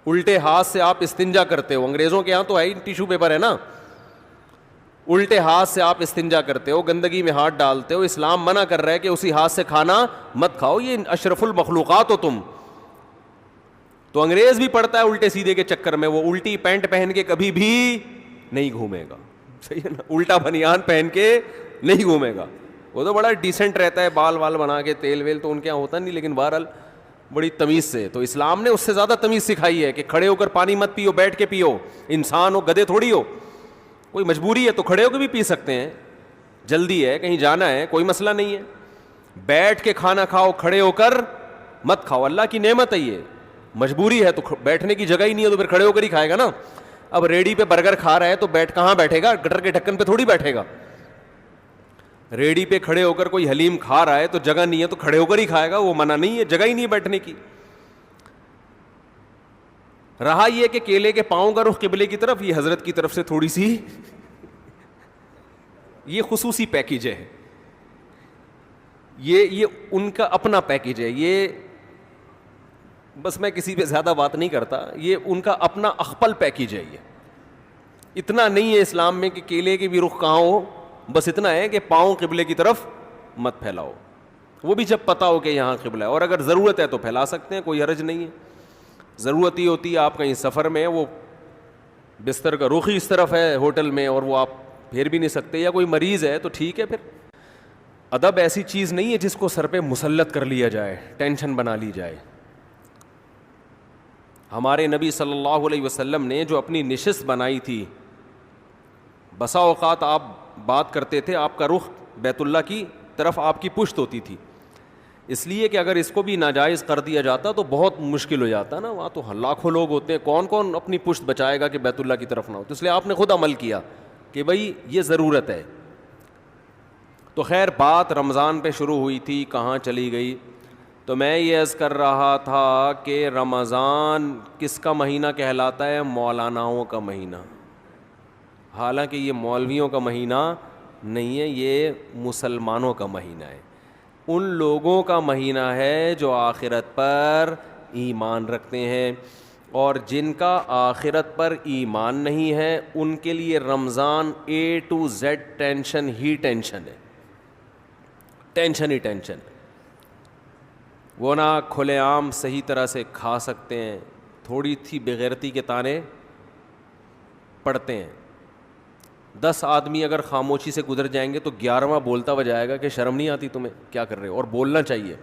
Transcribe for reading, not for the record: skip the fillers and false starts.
الٹے ہاتھ سے آپ استنجا کرتے ہو, انگریزوں کے یہاں تو ہے ہی ٹیشو پیپر ہے نا, الٹے ہاتھ سے آپ استنجا کرتے ہو, گندگی میں ہاتھ ڈالتے ہو, اسلام منع کر رہا ہے کہ اسی ہاتھ سے کھانا مت کھاؤ, یہ اشرف المخلوقات ہو تم. تو انگریز بھی پڑتا ہے الٹے سیدھے کے چکر میں, وہ الٹی پینٹ پہن کے کبھی بھی نہیں گھومے گا, صحیح ہے نا, الٹا بنیان پہن کے نہیں گھومے گا. وہ تو بڑا ڈیسنٹ رہتا ہے, بال وال بنا کے, تیل ویل تو ان کے یہاں ہوتا نہیں, لیکن بہرحال بڑی تمیز سے. تو اسلام نے اس سے زیادہ تمیز سکھائی ہے کہ کھڑے ہو کر پانی مت پیو, بیٹھ کے پیو. انسان ہو, گدھے تھوڑی ہو, کوئی مجبوری ہے تو کھڑے ہو کے بھی پی سکتے ہیں, جلدی ہے کہیں جانا ہے کوئی مسئلہ نہیں ہے. بیٹھ کے کھانا کھاؤ, کھڑے ہو کر مت کھاؤ, اللہ کی نعمت ہے یہ. مجبوری ہے تو بیٹھنے کی جگہ ہی نہیں ہے تو پھر کھڑے ہو کر ہی کھائے گا نا. اب ریڑھی پہ برگر کھا رہا ہے تو کہاں بیٹھے گا, گٹر کے ڈھکن پہ تھوڑی بیٹھے گا. ریڑھی پہ کھڑے ہو کر کوئی حلیم کھا رہا ہے تو جگہ نہیں ہے تو کھڑے ہو کر ہی کھائے گا, وہ منع نہیں ہے, جگہ ہی نہیں ہے بیٹھنے کی. رہا یہ کہ کیلے کے پاؤں کا رخ قبلے کی طرف, یہ حضرت کی طرف سے تھوڑی سی یہ خصوصی پیکیج ہے, یہ ان کا اپنا پیکیج ہے. یہ بس میں کسی پہ زیادہ بات نہیں کرتا, یہ ان کا اپنا اخپل پیکیج ہے. یہ اتنا نہیں ہے اسلام میں کہ کیلے کے بھی رخ کہاں ہو, بس اتنا ہے کہ پاؤں قبلے کی طرف مت پھیلاؤ, وہ بھی جب پتہ ہو کہ یہاں قبلہ ہے. اور اگر ضرورت ہے تو پھیلا سکتے ہیں, کوئی حرج نہیں ہے. ضرورت ہی ہوتی ہے آپ کہیں سفر میں, وہ بستر کا رخ ہی اس طرف ہے ہوٹل میں اور وہ آپ پھیر بھی نہیں سکتے, یا کوئی مریض ہے تو ٹھیک ہے. پھر ادب ایسی چیز نہیں ہے جس کو سر پہ مسلط کر لیا جائے, ٹینشن بنا لی جائے. ہمارے نبی صلی اللہ علیہ وسلم نے جو اپنی نشست بنائی تھی, بسا اوقات آپ بات کرتے تھے, آپ کا رخ بیت اللہ کی طرف آپ کی پشت ہوتی تھی, اس لیے کہ اگر اس کو بھی ناجائز کر دیا جاتا تو بہت مشکل ہو جاتا نا. وہاں تو لاکھوں لوگ ہوتے ہیں, کون کون اپنی پشت بچائے گا کہ بیت اللہ کی طرف نہ ہو. تو اس لیے آپ نے خود عمل کیا کہ بھائی یہ ضرورت ہے. تو خیر بات رمضان پہ شروع ہوئی تھی, کہاں چلی گئی. تو میں یہ عرض کر رہا تھا کہ رمضان کس کا مہینہ کہلاتا ہے, مولاناؤں کا مہینہ. حالانکہ یہ مولویوں کا مہینہ نہیں ہے, یہ مسلمانوں کا مہینہ ہے. ان لوگوں کا مہینہ ہے جو آخرت پر ایمان رکھتے ہیں, اور جن کا آخرت پر ایمان نہیں ہے ان کے لیے رمضان A to Z tension he tension ہے, ٹینشن ہی ٹینشن. وہ نہ کھلے عام صحیح طرح سے کھا سکتے ہیں, تھوڑی تھی بغیرتی کے تانے پڑتے ہیں. 10 آدمی اگر خاموشی سے گزر جائیں گے تو 11واں بولتا ہوا جائے گا کہ شرم نہیں آتی تمہیں, کیا کر رہے ہو, اور بولنا چاہیے.